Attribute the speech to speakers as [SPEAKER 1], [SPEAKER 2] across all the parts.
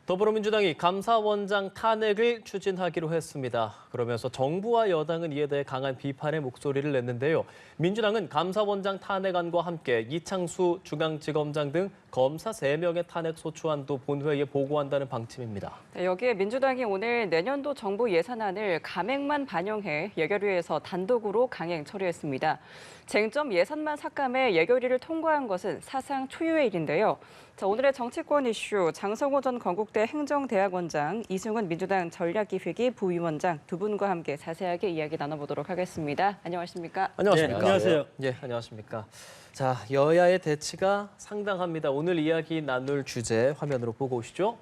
[SPEAKER 1] 더불어민주당이 감사원장 탄핵을 추진하기로 했습니다. 그러면서 정부와 여당은 이에 대해 강한 비판의 목소리를 냈는데요. 민주당은 감사원장 탄핵안과 함께 이창수 중앙지검장 등 검사 3명의 탄핵 소추안도 본회의에 보고한다는 방침입니다.
[SPEAKER 2] 네, 여기에 민주당이 오늘 내년도 정부 예산안을 감액만 반영해 예결위에서 단독으로 강행 처리했습니다. 쟁점 예산만 삭감해 예결위를 통과한 것은 사상 초유의 일인데요. 자, 오늘의 정치권 이슈 장성호 전 건국대 행정대학원장, 이승훈 민주당 전략기획위 부위원장 두 분과 함께 자세하게 이야기 나눠보도록 하겠습니다. 안녕하십니까?
[SPEAKER 1] 안녕하십니까?
[SPEAKER 3] 네, 안녕하세요.
[SPEAKER 1] 예, 안녕하십니까? 자, 여야의 대치가 상당합니다. 오늘 이야기 나눌 주제 화면으로 보고 오시죠.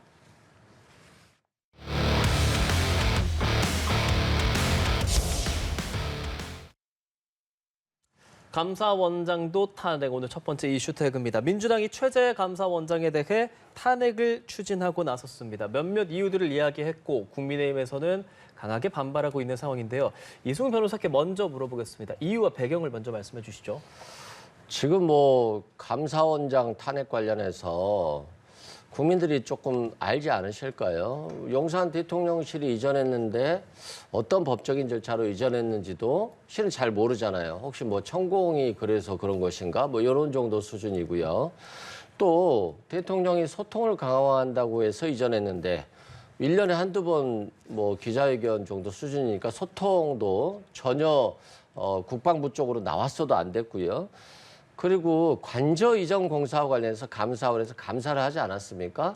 [SPEAKER 1] 감사원장도 탄핵, 오늘 첫 번째 이슈 태그입니다. 민주당이 최재 감사원장에 대해 탄핵을 추진하고 나섰습니다. 몇몇 이유들을 이야기했고 국민의힘에서는 강하게 반발하고 있는 상황인데요. 이승훈 변호사께 먼저 물어보겠습니다. 이유와 배경을 먼저 말씀해 주시죠.
[SPEAKER 3] 지금 감사원장 탄핵 관련해서 국민들이 조금 알지 않으실까요? 용산 대통령실이 이전했는데 어떤 법적인 절차로 이전했는지도 실은 잘 모르잖아요. 혹시 천공이 그래서 그런 것인가? 이런 정도 수준이고요. 또 대통령이 소통을 강화한다고 해서 이전했는데 1년에 한두 번 기자회견 정도 수준이니까 소통도 전혀 국방부 쪽으로 나왔어도 안 됐고요. 그리고 관저 이전 공사와 관련해서 감사원에서 감사를 하지 않았습니까?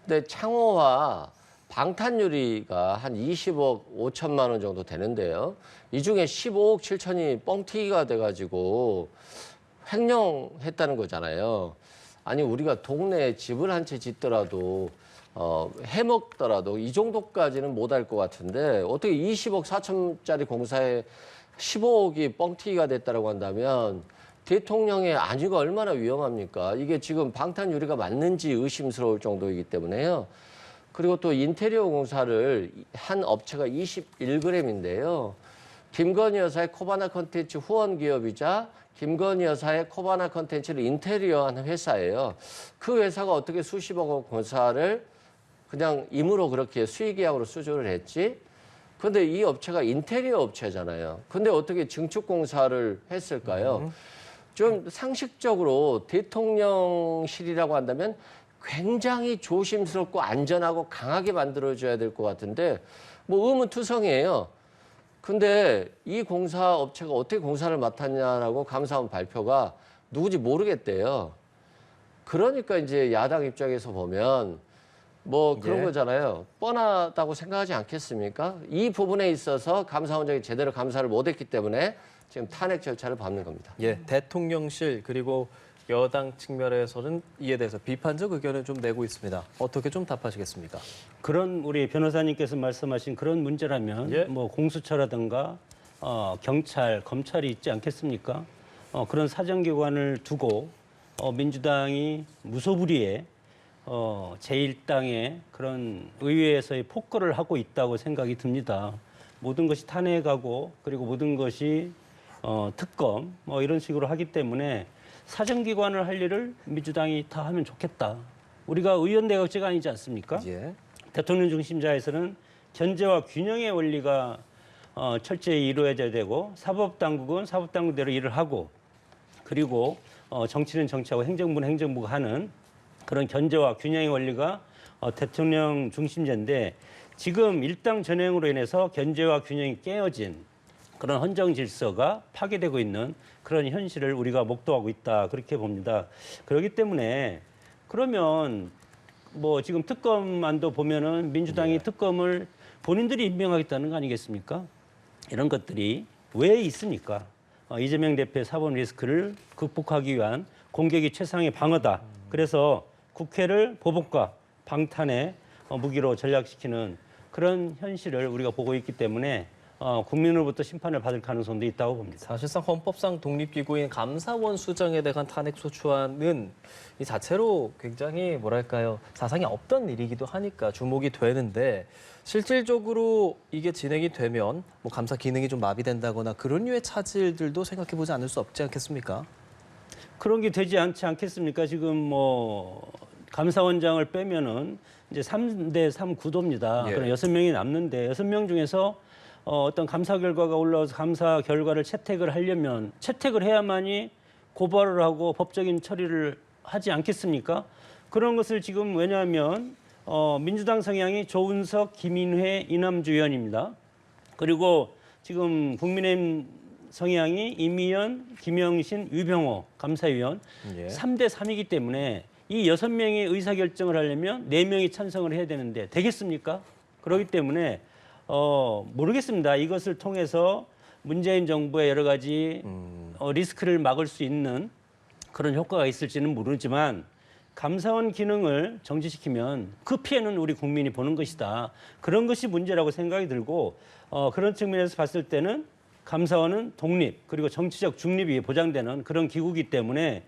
[SPEAKER 3] 근데 창호와 방탄유리가 한 20억 5천만 원 정도 되는데요. 이 중에 15억 7천이 뻥튀기가 돼가지고 횡령했다는 거잖아요. 아니 우리가 동네에 집을 한 채 짓더라도 해먹더라도 이 정도까지는 못할 것 같은데 어떻게 20억 4천짜리 공사에 15억이 뻥튀기가 됐다고 한다면 대통령의 안위가 얼마나 위험합니까? 이게 지금 방탄유리가 맞는지 의심스러울 정도이기 때문에요. 그리고 또 인테리어 공사를 한 업체가 21g인데요. 김건희 여사의 코바나 컨텐츠 후원 기업이자 김건희 여사의 코바나 컨텐츠를 인테리어하는 회사예요. 그 회사가 어떻게 수십억 원 공사를 그냥 임으로 그렇게 수의계약으로 수주를 했지? 근데 이 업체가 인테리어 업체잖아요. 근데 어떻게 증축 공사를 했을까요? 좀 상식적으로 대통령실이라고 한다면 굉장히 조심스럽고 안전하고 강하게 만들어줘야 될 것 같은데 의문투성이에요. 근데 이 공사 업체가 어떻게 공사를 맡았냐라고 감사원 발표가 누구지 모르겠대요. 그러니까 이제 야당 입장에서 보면 그런 거잖아요. 뻔하다고 생각하지 않겠습니까? 이 부분에 있어서 감사원장이 제대로 감사를 못했기 때문에 지금 탄핵 절차를 밟는 겁니다.
[SPEAKER 1] 예, 대통령실 그리고 여당 측면에서는 이에 대해서 비판적 의견을 좀 내고 있습니다. 어떻게 좀 답하시겠습니까?
[SPEAKER 4] 그런 우리 변호사님께서 말씀하신 그런 문제라면
[SPEAKER 1] 예.
[SPEAKER 4] 공수처라든가 경찰, 검찰이 있지 않겠습니까? 그런 사정기관을 두고 민주당이 무소불위에 제1당의 그런 의회에서의 폭거를 하고 있다고 생각이 듭니다. 모든 것이 탄핵하고 그리고 모든 것이 특검 이런 식으로 하기 때문에 사정기관을 할 일을 민주당이 다 하면 좋겠다. 우리가 의원 내각제가 아니지 않습니까?
[SPEAKER 1] 예.
[SPEAKER 4] 대통령 중심자에서는 견제와 균형의 원리가 철저히 이루어져야 되고 사법당국은 사법당국대로 일을 하고 그리고 정치는 정치하고 행정부는 행정부가 하는 그런 견제와 균형의 원리가 대통령 중심제인데 지금 일당 전횡으로 인해서 견제와 균형이 깨어진 그런 헌정 질서가 파괴되고 있는 그런 현실을 우리가 목도하고 있다 그렇게 봅니다. 그렇기 때문에 그러면 지금 특검안도 보면은 민주당이 특검을 본인들이 임명하겠다는 거 아니겠습니까? 이런 것들이 왜 있습니까? 이재명 대표의 사법 리스크를 극복하기 위한 공격이 최상의 방어다. 그래서 국회를 보복과 방탄의 무기로 전락시키는 그런 현실을 우리가 보고 있기 때문에 국민으로부터 심판을 받을 가능성도 있다고 봅니다.
[SPEAKER 1] 사실상 헌법상 독립기구인 감사원 수장에 대한 탄핵 소추안은 이 자체로 굉장히 사상이 없던 일이기도 하니까 주목이 되는데 실질적으로 이게 진행이 되면 감사 기능이 좀 마비된다거나 그런 류의 차질들도 생각해보지 않을 수 없지 않겠습니까?
[SPEAKER 4] 그런 게 되지 않지 않겠습니까? 지금 감사원장을 빼면은 이제 3대 3 구도입니다.
[SPEAKER 1] 예.
[SPEAKER 4] 그럼 6명이 남는데 6명 중에서 어떤 감사 결과가 올라와서 감사 결과를 채택을 하려면 채택을 해야만이 고발을 하고 법적인 처리를 하지 않겠습니까? 그런 것을 지금 왜냐하면 민주당 성향이 조은석, 김인회, 이남주 의원입니다. 그리고 지금 국민의힘 성향이 이미연, 김영신, 유병호 감사위원
[SPEAKER 1] 예.
[SPEAKER 4] 3대 3이기 때문에 이 6명의 의사결정을 하려면 4명이 찬성을 해야 되는데 되겠습니까? 그렇기 때문에 모르겠습니다. 이것을 통해서 문재인 정부의 여러 가지 리스크를 막을 수 있는 그런 효과가 있을지는 모르지만 감사원 기능을 정지시키면 그 피해는 우리 국민이 보는 것이다. 그런 것이 문제라고 생각이 들고 그런 측면에서 봤을 때는 감사원은 독립 그리고 정치적 중립이 보장되는 그런 기구이기 때문에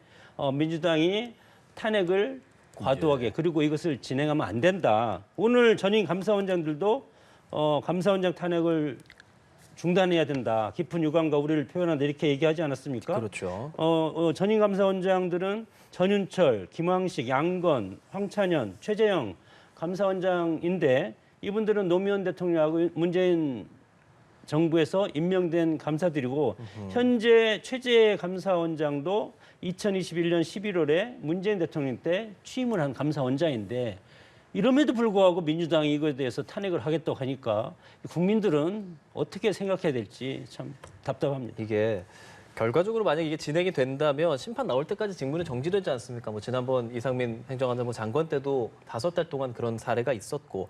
[SPEAKER 4] 민주당이 탄핵을 과도하게 그리고 이것을 진행하면 안 된다. 오늘 전임 감사원장들도 감사원장 탄핵을 중단해야 된다. 깊은 유감과 우려를 표현한다. 이렇게 얘기하지 않았습니까?
[SPEAKER 1] 그렇죠.
[SPEAKER 4] 전임 감사원장들은 전윤철, 김황식, 양건, 황찬현, 최재형 감사원장인데 이분들은 노무현 대통령하고 문재인 정부에서 임명된 감사들이고 현재 최재 감사원장도 2021년 11월에 문재인 대통령 때 취임을 한 감사원장인데 이럼에도 불구하고 민주당이 이거에 대해서 탄핵을 하겠다고 하니까 국민들은 어떻게 생각해야 될지 참 답답합니다.
[SPEAKER 1] 이게 결과적으로 만약 이게 진행이 된다면 심판 나올 때까지 직무는 정지되지 않습니까? 뭐 지난번 이상민 행정안전부 장관 때도 5달 동안 그런 사례가 있었고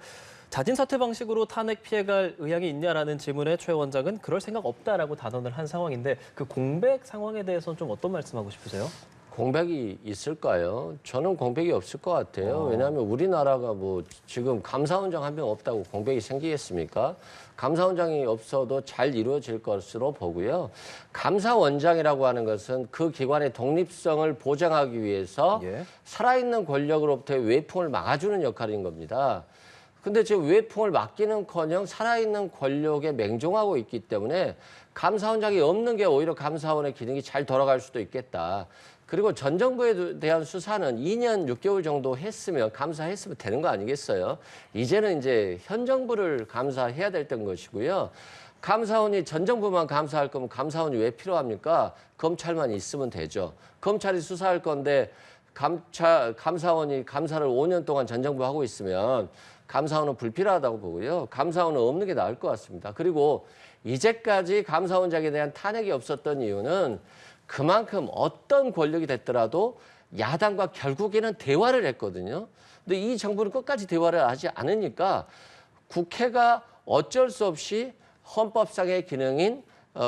[SPEAKER 1] 자진 사퇴 방식으로 탄핵 피해갈 의향이 있냐라는 질문에 최 원장은 그럴 생각 없다라고 단언을 한 상황인데 그 공백 상황에 대해서는 좀 어떤 말씀하고 싶으세요?
[SPEAKER 3] 공백이 있을까요? 저는 공백이 없을 것 같아요. 왜냐하면 우리나라가 뭐 지금 감사원장 한 명 없다고 공백이 생기겠습니까? 감사원장이 없어도 잘 이루어질 것으로 보고요. 감사원장이라고 하는 것은 그 기관의 독립성을 보장하기 위해서
[SPEAKER 1] 예.
[SPEAKER 3] 살아있는 권력으로부터의 외풍을 막아주는 역할인 겁니다. 근데 지금 외풍을 막기는커녕 살아있는 권력에 맹종하고 있기 때문에 감사원장이 없는 게 오히려 감사원의 기능이 잘 돌아갈 수도 있겠다. 그리고 전 정부에 대한 수사는 2년 6개월 정도 했으면 감사했으면 되는 거 아니겠어요? 이제는 이제 현 정부를 감사해야 될 때인 것이고요. 감사원이 전 정부만 감사할 거면 감사원이 왜 필요합니까? 검찰만 있으면 되죠. 검찰이 수사할 건데 감사원이 감사를 5년 동안 전 정부 하고 있으면 감사원은 불필요하다고 보고요. 감사원은 없는 게 나을 것 같습니다. 그리고 이제까지 감사원장에 대한 탄핵이 없었던 이유는 그만큼 어떤 권력이 됐더라도 야당과 결국에는 대화를 했거든요. 근데 이 정부는 끝까지 대화를 하지 않으니까 국회가 어쩔 수 없이 헌법상의 기능인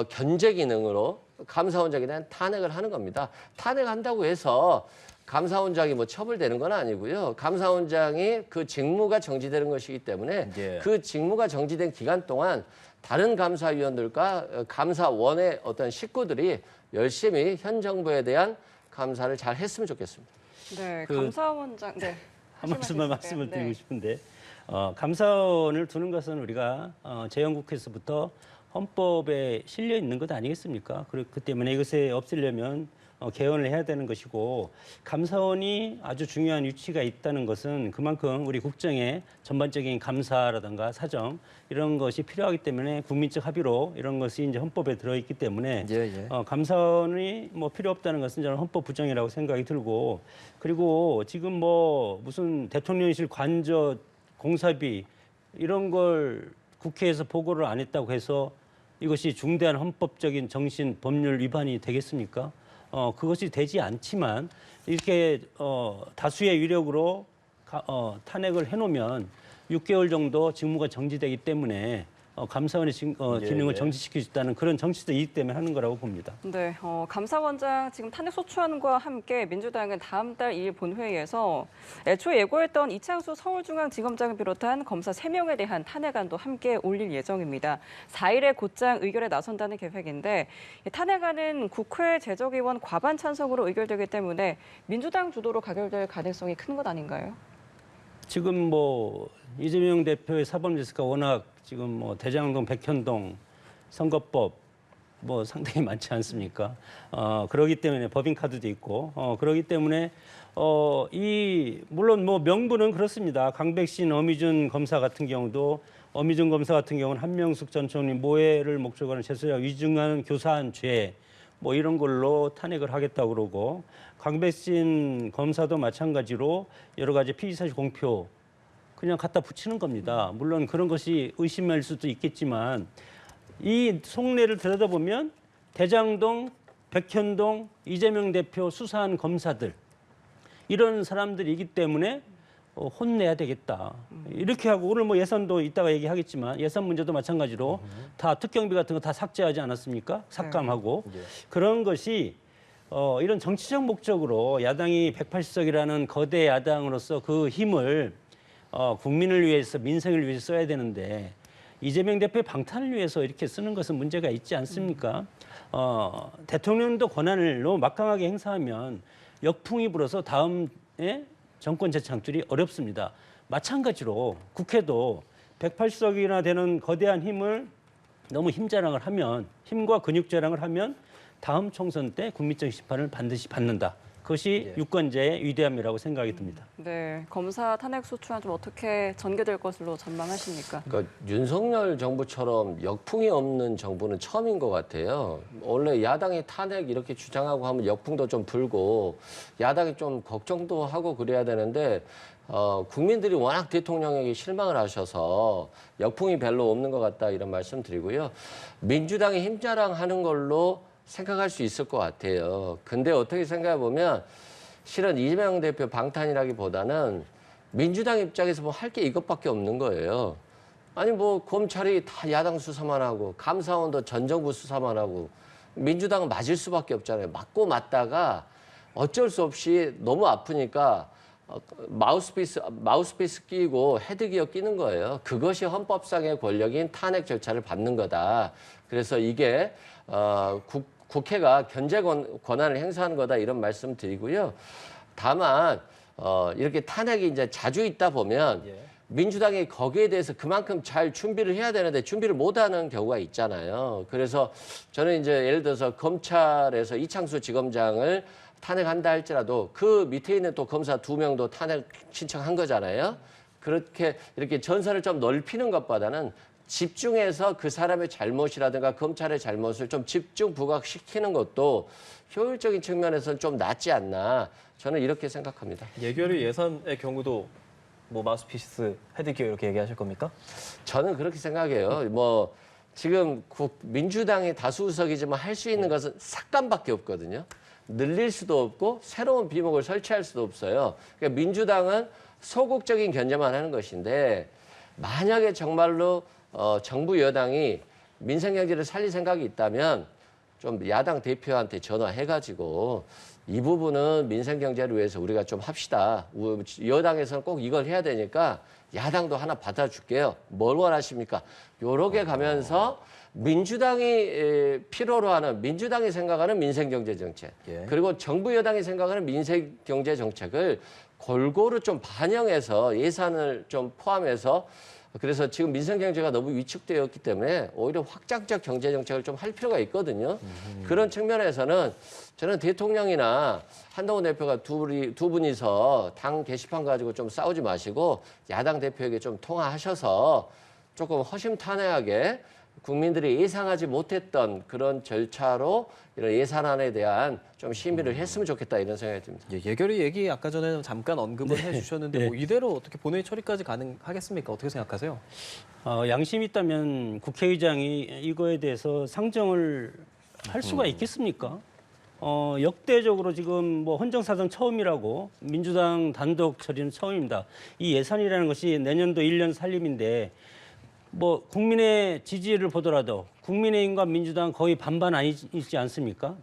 [SPEAKER 3] 견제 기능으로 감사원장에 대한 탄핵을 하는 겁니다. 탄핵한다고 해서 감사원장이 뭐 처벌되는 건 아니고요. 감사원장이 그 직무가 정지되는 것이기 때문에
[SPEAKER 1] 예.
[SPEAKER 3] 그 직무가 정지된 기간 동안 다른 감사위원들과 감사원의 어떤 식구들이 열심히 현 정부에 대한 감사를 잘 했으면 좋겠습니다.
[SPEAKER 2] 네,
[SPEAKER 4] 그-
[SPEAKER 2] 감사원장. 네.
[SPEAKER 4] 한 말씀만
[SPEAKER 2] 하실
[SPEAKER 4] 말씀을
[SPEAKER 2] 네.
[SPEAKER 4] 드리고 싶은데 감사원을 두는 것은 우리가 재헌국회에서부터 헌법에 실려 있는 것 아니겠습니까? 그렇기 때문에 이것에 없애려면 개헌을 해야 되는 것이고 감사원이 아주 중요한 위치가 있다는 것은 그만큼 우리 국정의 전반적인 감사라든가 사정 이런 것이 필요하기 때문에 국민적 합의로 이런 것이 이제 헌법에 들어있기 때문에
[SPEAKER 1] 예.
[SPEAKER 4] 감사원이 뭐 필요 없다는 것은 저는 헌법 부정이라고 생각이 들고 그리고 지금 뭐 무슨 대통령실 관저 공사비 이런 걸 국회에서 보고를 안 했다고 해서 이것이 중대한 헌법적인 정신 법률 위반이 되겠습니까? 그것이 되지 않지만 이렇게 다수의 위력으로 탄핵을 해놓으면 6개월 정도 직무가 정지되기 때문에 감사원의 기능을 정지시킬 수 있다는 그런 정치적 이익 때문에 하는 거라고 봅니다.
[SPEAKER 2] 네, 감사원장 지금 탄핵 소추안과 함께 민주당은 다음 달 2일 본회의에서 애초에 예고했던 이창수 서울중앙지검장을 비롯한 검사 3명에 대한 탄핵안도 함께 올릴 예정입니다. 4일에 곧장 의결에 나선다는 계획인데 이 탄핵안은 국회 재적의원 과반 찬성으로 의결되기 때문에 민주당 주도로 가결될 가능성이 큰 것 아닌가요?
[SPEAKER 4] 지금 뭐 이재명 대표의 사법 리스크가 워낙 지금 뭐 대장동, 백현동 선거법 뭐 상당히 많지 않습니까? 그러기 때문에 법인카드도 있고 그러기 때문에 물론 뭐 명분은 그렇습니다. 강백신, 어미준 검사 같은 경우도 어미준 검사 같은 경우는 한명숙 전 총리 모해를 목적으로 하는 재수자 위증하는 교사한 죄 뭐 이런 걸로 탄핵을 하겠다고 그러고 강백신 검사도 마찬가지로 여러 가지 피의사실 공표 그냥 갖다 붙이는 겁니다. 물론 그런 것이 의심할 수도 있겠지만 이 속내를 들여다보면 대장동, 백현동, 이재명 대표 수사한 검사들 이런 사람들이기 때문에 혼내야 되겠다. 이렇게 하고 오늘 뭐 예산도 이따가 얘기하겠지만 예산 문제도 마찬가지로 다 특경비 같은 거 다 삭제하지 않았습니까? 삭감하고 그런 것이 이런 정치적 목적으로 야당이 180석이라는 거대 야당으로서 그 힘을 국민을 위해서 민생을 위해서 써야 되는데 이재명 대표의 방탄을 위해서 이렇게 쓰는 것은 문제가 있지 않습니까? 대통령도 권한을 너무 막강하게 행사하면 역풍이 불어서 다음에 정권 재창출이 어렵습니다. 마찬가지로 국회도 180석이나 되는 거대한 힘을 너무 힘자랑을 하면 힘과 근육 자랑을 하면 다음 총선 때 국민적 심판을 반드시 받는다. 그것이 유권자의 위대함이라고 생각이 듭니다.
[SPEAKER 2] 네, 검사 탄핵 소추안 좀 어떻게 전개될 것으로 전망하십니까?
[SPEAKER 3] 그러니까 윤석열 정부처럼 역풍이 없는 정부는 처음인 것 같아요. 원래 야당이 탄핵 이렇게 주장하고 하면 역풍도 좀 불고 야당이 좀 걱정도 하고 그래야 되는데 국민들이 워낙 대통령에게 실망을 하셔서 역풍이 별로 없는 것 같다 이런 말씀 드리고요. 민주당이 힘자랑하는 걸로 생각할 수 있을 것 같아요. 근데 어떻게 생각해 보면 실은 이재명 대표 방탄이라기보다는 민주당 입장에서 뭐 할 게 이것밖에 없는 거예요. 아니 뭐 검찰이 다 야당 수사만 하고 감사원도 전 정부 수사만 하고 민주당은 맞을 수밖에 없잖아요. 맞고 어쩔 수 없이 너무 아프니까 마우스피스 끼고 헤드기어 끼는 거예요. 그것이 헌법상의 권력인 탄핵 절차를 밟는 거다. 그래서 이게 국회가 견제 권한을 행사하는 거다 이런 말씀 드리고요. 다만 이렇게 탄핵이 이제 자주 있다 보면 민주당이 거기에 대해서 그만큼 잘 준비를 해야 되는데 준비를 못하는 경우가 있잖아요. 그래서 저는 이제 예를 들어서 검찰에서 이창수 지검장을 탄핵한다 할지라도 그 밑에 있는 또 검사 2명도 탄핵 신청한 거잖아요. 그렇게 이렇게 전선을 좀 넓히는 것보다는 집중해서 그 사람의 잘못이라든가 검찰의 잘못을 좀 집중 부각시키는 것도 효율적인 측면에서는 좀 낫지 않나 저는 이렇게 생각합니다.
[SPEAKER 1] 예결위 예산의 경우도 뭐 마우스피스, 헤드기어 이렇게 얘기하실 겁니까?
[SPEAKER 3] 저는 그렇게 생각해요. 뭐 지금 민주당이 다수의석이지만 할 수 있는 것은 삭감밖에 없거든요. 늘릴 수도 없고 새로운 비목을 설치할 수도 없어요. 그러니까 민주당은 소극적인 견제만 하는 것인데 만약에 정말로 정부 여당이 민생 경제를 살릴 생각이 있다면 좀 야당 대표한테 전화해가지고 이 부분은 민생 경제를 위해서 우리가 좀 합시다. 여당에서는 꼭 이걸 해야 되니까 야당도 하나 받아줄게요. 뭘 원하십니까? 요렇게 가면서 민주당이 필요로 하는 민주당이 생각하는 민생 경제 정책 그리고 정부 여당이 생각하는 민생 경제 정책을 골고루 좀 반영해서 예산을 좀 포함해서 그래서 지금 민생 경제가 너무 위축되어 있기 때문에 오히려 확장적 경제 정책을 좀 할 필요가 있거든요. 그런 측면에서는 저는 대통령이나 한동훈 대표가 두 분이서 당 게시판 가지고 좀 싸우지 마시고 야당 대표에게 좀 통화하셔서 조금 허심탄회하게 국민들이 예상하지 못했던 그런 절차로 이런 예산안에 대한 좀 심의를 했으면 좋겠다 이런 생각이 듭니다.
[SPEAKER 1] 예결위 얘기 아까 전에 잠깐 언급을 해주셨는데 뭐 이대로 어떻게 본회의 처리까지 가능하겠습니까? 어떻게 생각하세요?
[SPEAKER 4] 양심이 있다면 국회의장이 이거에 대해서 상정을 할 수가 있겠습니까? 역대적으로 지금 뭐 헌정사상 처음이라고 민주당 단독 처리는 처음입니다. 이 예산이라는 것이 내년도 1년 살림인데 뭐 국민의 지지를 보더라도 국민의힘과 민주당 거의 반반 아니지 않습니까?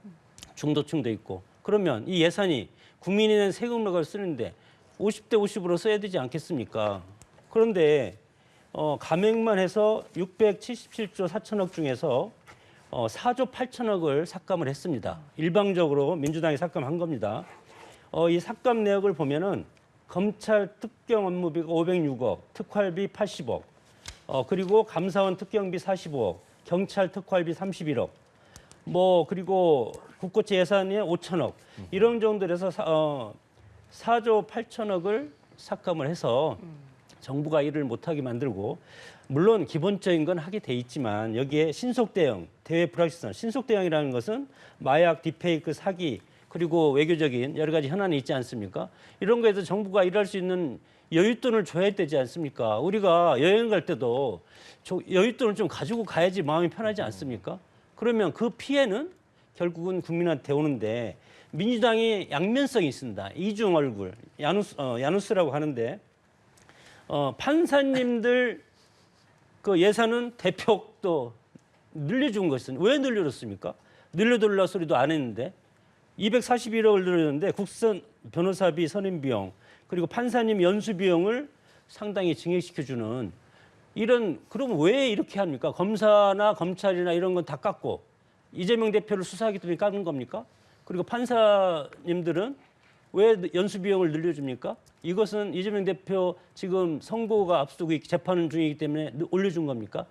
[SPEAKER 4] 중도층도 있고. 그러면 이 예산이 국민이 낸 세금을 쓰는데 50대 50으로 써야 되지 않겠습니까? 그런데 감액만 해서 677조 4천억 중에서 4조 8천억을 삭감을 했습니다. 일방적으로 민주당이 삭감한 겁니다. 이 삭감 내역을 보면은 검찰 특경 업무비가 506억, 특활비 80억, 그리고 감사원 특경비 45억, 경찰 특활비 31억. 그리고 국고채 예산이 5천억 이런 정도에서 4조 8천억을 삭감을 해서 정부가 일을 못하게 만들고 물론 기본적인 건 하게 돼 있지만 여기에 신속 대응, 대외 불확실성, 신속 대응이라는 것은 마약, 딥페이크, 사기 그리고 외교적인 여러 가지 현안이 있지 않습니까? 이런 거에서 정부가 일할 수 있는 여윳돈을 줘야 되지 않습니까? 우리가 여행 갈 때도 여윳돈을 좀 가지고 가야지 마음이 편하지 않습니까? 그러면 그 피해는 결국은 국민한테 오는데 민주당이 양면성이 있습니다. 이중 얼굴, 야누스라고 하는데 판사님들 그 예산은 대폭 또 늘려준 것은 왜 늘려줬습니까? 늘려달라 소리도 안 했는데 241억을 늘렸는데 국선 변호사비 선임 비용 그리고 판사님 연수 비용을 상당히 증액시켜주는 이런 그럼 왜 이렇게 합니까? 검사나 검찰이나 이런 건 다 깎고 이재명 대표를 수사하기 때문에 깎는 겁니까? 그리고 판사님들은 왜 연수 비용을 늘려줍니까? 이것은 이재명 대표 지금 선고가 앞두고 재판 중이기 때문에 올려준 겁니까?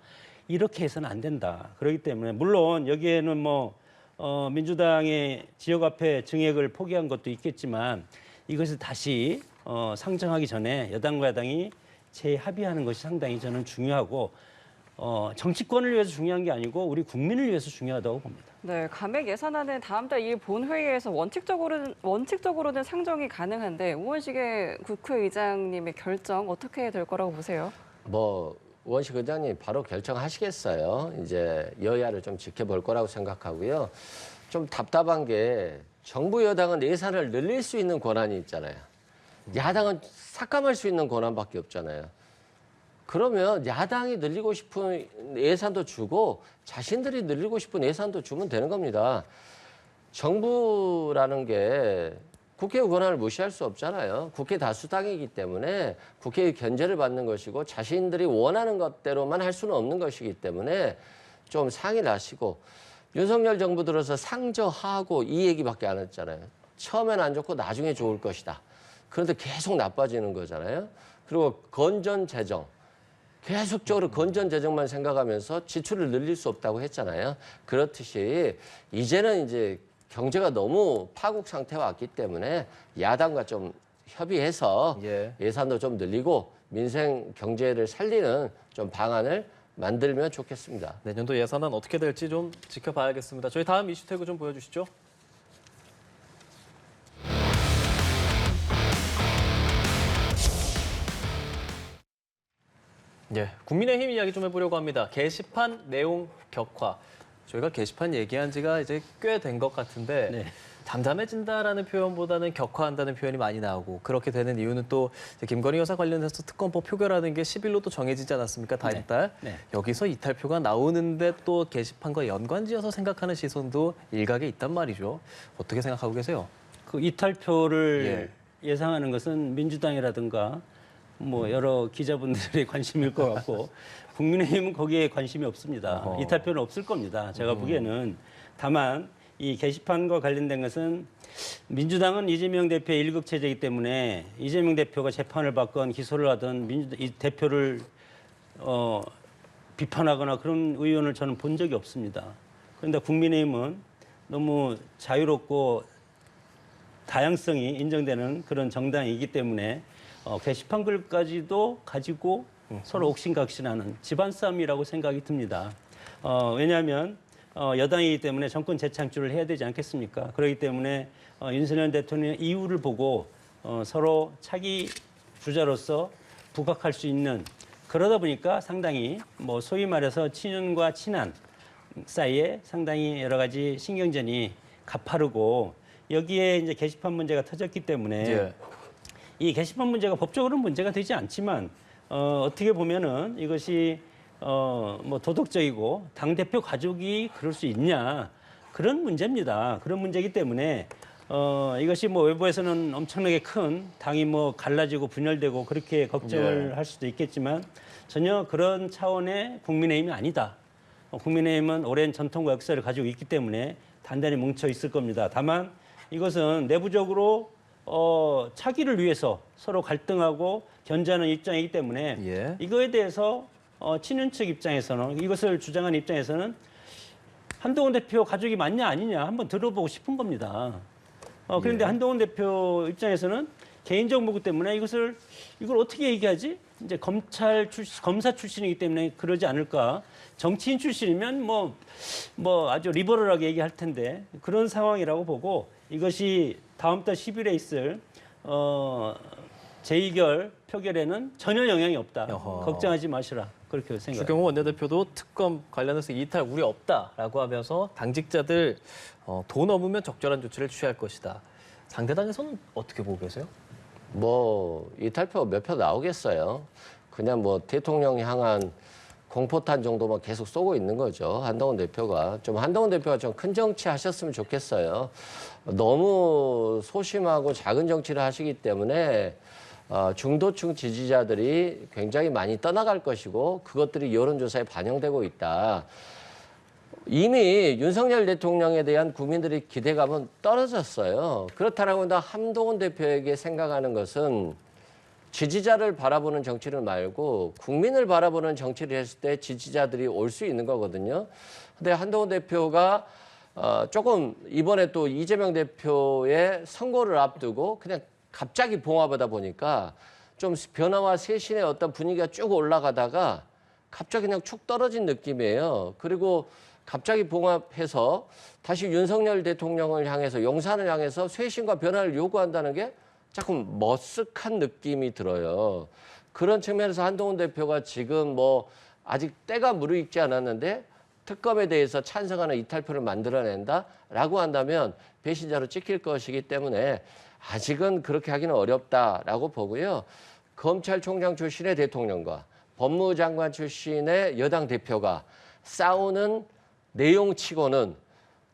[SPEAKER 4] 이렇게 해서는 안 된다. 그렇기 때문에 물론 여기에는 민주당의 지역화폐 증액을 포기한 것도 있겠지만 이것을 다시 상정하기 전에 여당과 야당이 재합의하는 것이 상당히 저는 중요하고 정치권을 위해서 중요한 게 아니고 우리 국민을 위해서 중요하다고 봅니다.
[SPEAKER 2] 네, 감액 예산안은 다음 달 2일 본회의에서 원칙적으로는 상정이 가능한데 우원식의 국회의장님의 결정 어떻게 될 거라고 보세요?
[SPEAKER 3] 우원식 의장님 바로 결정하시겠어요. 이제 여야를 좀 지켜볼 거라고 생각하고요. 좀 답답한 게 정부 여당은 예산을 늘릴 수 있는 권한이 있잖아요. 야당은 삭감할 수 있는 권한밖에 없잖아요. 그러면 야당이 늘리고 싶은 예산도 주고 자신들이 늘리고 싶은 예산도 주면 되는 겁니다. 정부라는 게 국회의 권한을 무시할 수 없잖아요. 국회 다수당이기 때문에 국회의 견제를 받는 것이고 자신들이 원하는 것대로만 할 수는 없는 것이기 때문에 좀 상의를 하시고 윤석열 정부 들어서 상저하고 이 얘기밖에 안 했잖아요. 처음엔 안 좋고 나중에 좋을 것이다. 그런데 계속 나빠지는 거잖아요. 그리고 건전재정. 계속적으로 건전재정만 생각하면서 지출을 늘릴 수 없다고 했잖아요. 그렇듯이 이제는 이제 경제가 너무 파국 상태에 왔기 때문에 야당과 좀 협의해서 예산도 좀 늘리고 민생 경제를 살리는 좀 방안을 만들면 좋겠습니다.
[SPEAKER 1] 내년도 예산안 어떻게 될지 좀 지켜봐야겠습니다. 저희 다음 이슈 태그 좀 보여주시죠. 국민의힘 이야기 좀 해보려고 합니다. 게시판 내용 격화. 저희가 게시판 얘기한 지가 이제 꽤 된 것 같은데 잠잠해진다라는 표현보다는 격화한다는 표현이 많이 나오고 그렇게 되는 이유는 또 김건희 여사 관련해서 특검법 표결하는 게 10일로 또 정해지지 않았습니까? 다음 달. 여기서 이탈표가 나오는데 또 게시판과 연관지어서 생각하는 시선도 일각에 있단 말이죠. 어떻게 생각하고 계세요?
[SPEAKER 4] 그 이탈표를 예상하는 것은 민주당이라든가 여러 기자분들의 관심일 것 같고 국민의힘은 거기에 관심이 없습니다. 이탈표는 없을 겁니다. 제가 보기에는 다만 이 게시판과 관련된 것은 민주당은 이재명 대표의 일극 체제이기 때문에 이재명 대표가 재판을 받건 기소를 하든 이 대표를 비판하거나 그런 의원을 저는 본 적이 없습니다. 그런데 국민의힘은 너무 자유롭고 다양성이 인정되는 그런 정당이기 때문에 게시판 글까지도 가지고 서로 옥신각신하는 집안 싸움이라고 생각이 듭니다. 왜냐하면 여당이기 때문에 정권 재창출을 해야 되지 않겠습니까? 그렇기 때문에 윤석열 대통령의 이유를 보고 서로 차기 주자로서 부각할 수 있는 그러다 보니까 상당히 소위 말해서 친윤과 친한 사이에 상당히 여러 가지 신경전이 가파르고 여기에 이제 게시판 문제가 터졌기 때문에 이 게시판 문제가 법적으로는 문제가 되지 않지만 어떻게 보면은 이것이 도덕적이고 당 대표 가족이 그럴 수 있냐 그런 문제입니다. 그런 문제이기 때문에 이것이 외부에서는 엄청나게 큰 당이 갈라지고 분열되고 그렇게 걱정을 할 수도 있겠지만 전혀 그런 차원의 국민의힘이 아니다. 국민의힘은 오랜 전통과 역사를 가지고 있기 때문에 단단히 뭉쳐 있을 겁니다. 다만 이것은 내부적으로 차기를 위해서 서로 갈등하고 견제하는 입장이기 때문에 이거에 대해서 친윤 측 입장에서는 이것을 주장하는 입장에서는 한동훈 대표 가족이 맞냐 아니냐 한번 들어보고 싶은 겁니다. 그런데 한동훈 대표 입장에서는 개인정보기 때문에 이걸 어떻게 얘기하지? 이제 검사 출신이기 때문에 그러지 않을까. 정치인 출신이면 뭐 아주 리버럴하게 얘기할 텐데 그런 상황이라고 보고 이것이 다음 달 10일에 있을 제2결 표결에는 전혀 영향이 없다.
[SPEAKER 1] 어허.
[SPEAKER 4] 걱정하지 마시라. 그렇게 생각합니다.
[SPEAKER 1] 주경호 원내대표도 특검 관련해서 이탈 우려 없다라고 하면서 당직자들 돈 넘으면 적절한 조치를 취할 것이다. 상대당에서는 어떻게 보고 계세요?
[SPEAKER 3] 뭐 이탈표 몇 표 나오겠어요. 그냥 뭐 대통령 향한 공포탄 정도만 계속 쏘고 있는 거죠. 한동훈 대표가 좀 큰 정치 하셨으면 좋겠어요. 너무 소심하고 작은 정치를 하시기 때문에 중도층 지지자들이 굉장히 많이 떠나갈 것이고 그것들이 여론조사에 반영되고 있다. 이미 윤석열 대통령에 대한 국민들의 기대감은 떨어졌어요. 그렇다고 한다 한동훈 대표에게 생각하는 것은 지지자를 바라보는 정치를 말고 국민을 바라보는 정치를 했을 때 지지자들이 올 수 있는 거거든요. 근데 한동훈 대표가 조금 이번에 또 이재명 대표의 선거를 앞두고 그냥 갑자기 봉합하다 보니까 좀 변화와 쇄신의 어떤 분위기가 쭉 올라가다가 갑자기 그냥 축 떨어진 느낌이에요. 그리고 갑자기 봉합해서 다시 윤석열 대통령을 향해서 용산을 향해서 쇄신과 변화를 요구한다는 게 조금 머쓱한 느낌이 들어요. 그런 측면에서 한동훈 대표가 지금 뭐 아직 때가 무르익지 않았는데 특검에 대해서 찬성하는 이탈표를 만들어낸다라고 한다면 배신자로 찍힐 것이기 때문에 아직은 그렇게 하기는 어렵다라고 보고요. 검찰총장 출신의 대통령과 법무장관 출신의 여당 대표가 싸우는 내용치고는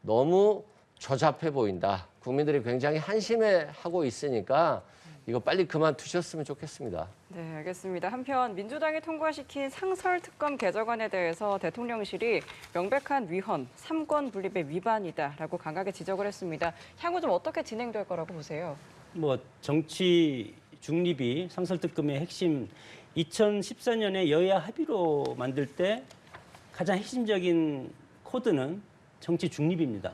[SPEAKER 3] 너무 조잡해 보인다. 국민들이 굉장히 한심해하고 있으니까 이거 빨리 그만두셨으면 좋겠습니다.
[SPEAKER 2] 네, 알겠습니다. 한편 민주당이 통과시킨 상설특검 개정안에 대해서 대통령실이 명백한 위헌, 삼권 분립의 위반이다라고 강하게 지적을 했습니다. 향후 좀 어떻게 진행될 거라고 보세요?
[SPEAKER 4] 뭐 정치 중립이 상설특검의 핵심 2014년에 여야 합의로 만들 때 가장 핵심적인 코드는 정치 중립입니다.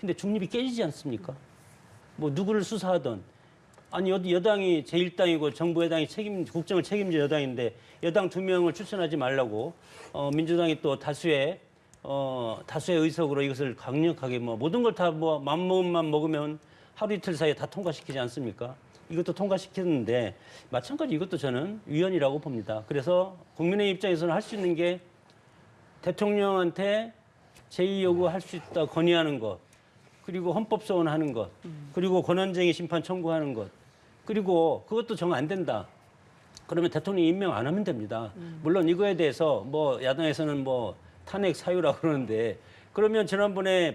[SPEAKER 4] 근데 중립이 깨지지 않습니까? 뭐 누구를 수사하던 아니 여당이 제1당이고 정부 여당이 국정을 책임질 여당인데 여당 2명을 추천하지 말라고 민주당이 또 다수의 의석으로 이것을 강력하게 뭐 모든 걸 다 뭐 맘먹음만 먹으면 하루 이틀 사이에 다 통과시키지 않습니까? 이것도 통과시켰는데 마찬가지 이것도 저는 위헌이라고 봅니다. 그래서 국민의 입장에서는 할 수 있는 게 대통령한테 제의 요구할 수 있다 건의하는 것, 그리고 헌법 소원하는 것, 그리고 권한쟁의 심판 청구하는 것, 그리고 그것도 정 안 된다. 그러면 대통령이 임명 안 하면 됩니다. 물론 이거에 대해서 뭐 야당에서는 뭐 탄핵 사유라고 그러는데 그러면 지난번에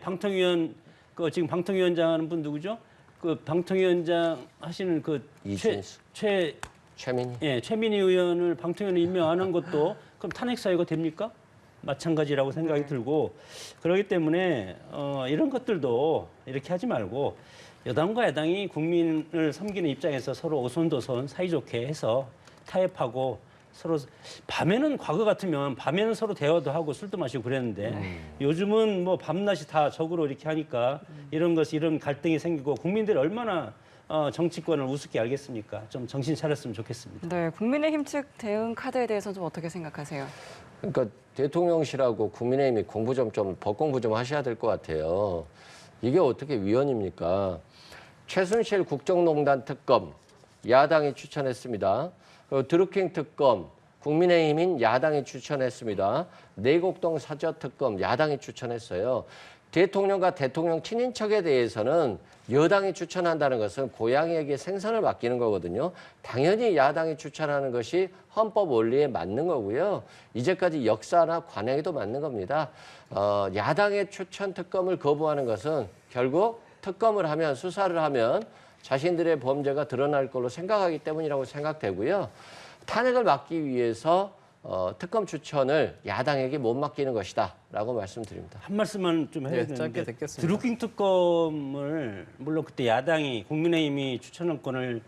[SPEAKER 4] 지금 방통위원장 하는 분 누구죠? 그 방통위원장 하시는 그
[SPEAKER 3] 이준수. 최민희.
[SPEAKER 4] 예, 최민희 의원을 방통위원을 임명 안 한 것도 그럼 탄핵 사유가 됩니까? 마찬가지라고 생각이 들고 그렇기 때문에 이런 것들도 이렇게 하지 말고 여당과 야당이 국민을 섬기는 입장에서 서로 오손도손 사이좋게 해서 타협하고 서로 밤에는 과거 같으면 밤에는 서로 대화도 하고 술도 마시고 그랬는데 요즘은 뭐 밤낮이 다 적으로 이렇게 하니까 이런 갈등이 생기고 국민들이 얼마나 정치권을 우습게 알겠습니까? 좀 정신 차렸으면 좋겠습니다.
[SPEAKER 2] 네, 국민의힘 측 대응 카드에 대해서는 좀 어떻게 생각하세요?
[SPEAKER 3] 그러니까 대통령실하고 국민의힘이 법 공부 좀 하셔야 될 것 같아요. 이게 어떻게 위헌입니까? 최순실 국정농단 특검 야당이 추천했습니다. 드루킹 특검 국민의힘인 야당이 추천했습니다. 내곡동 사저 특검 야당이 추천했어요. 대통령과 대통령 친인척에 대해서는 여당이 추천한다는 것은 고양이에게 생선을 맡기는 거거든요. 당연히 야당이 추천하는 것이 헌법 원리에 맞는 거고요. 이제까지 역사나 관행에도 맞는 겁니다. 야당의 추천 특검을 거부하는 것은 결국 특검을 하면 수사를 하면 자신들의 범죄가 드러날 걸로 생각하기 때문이라고 생각되고요. 탄핵을 막기 위해서 특검 추천을 야당에게 못 맡기는 것이다라고 말씀드립니다.
[SPEAKER 4] 한 말씀만 좀 해야
[SPEAKER 1] 짧게
[SPEAKER 4] 되는데
[SPEAKER 1] 듣겠습니다.
[SPEAKER 4] 드루킹 특검을 물론 그때 야당이 국민의힘이 추천권을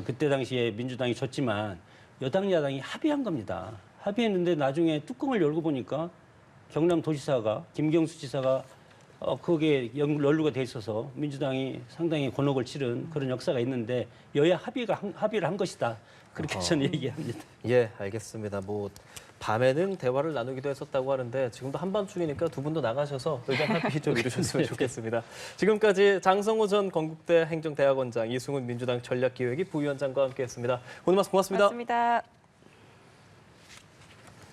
[SPEAKER 4] 그때 당시에 민주당이 줬지만 여당 야당이 합의한 겁니다. 합의했는데 나중에 뚜껑을 열고 보니까 경남도지사가 김경수 지사가 거기에 연루가 돼 있어서 민주당이 상당히 곤혹을 치른 그런 역사가 있는데 여야 합의를 한 것이다. 그렇게 저는 얘기합니다.
[SPEAKER 1] 예, 알겠습니다. 뭐 밤에는 대화를 나누기도 했었다고 하는데 지금도 한밤중이니까 두 분도 나가셔서 의견 합의 좀 이루셨으면 좋겠습니다. 지금까지 장성호 전 건국대 행정대학원장, 이승훈 민주당 전략기획위 부위원장과 함께했습니다. 오늘 말씀 고맙습니다.
[SPEAKER 2] 고맙습니다.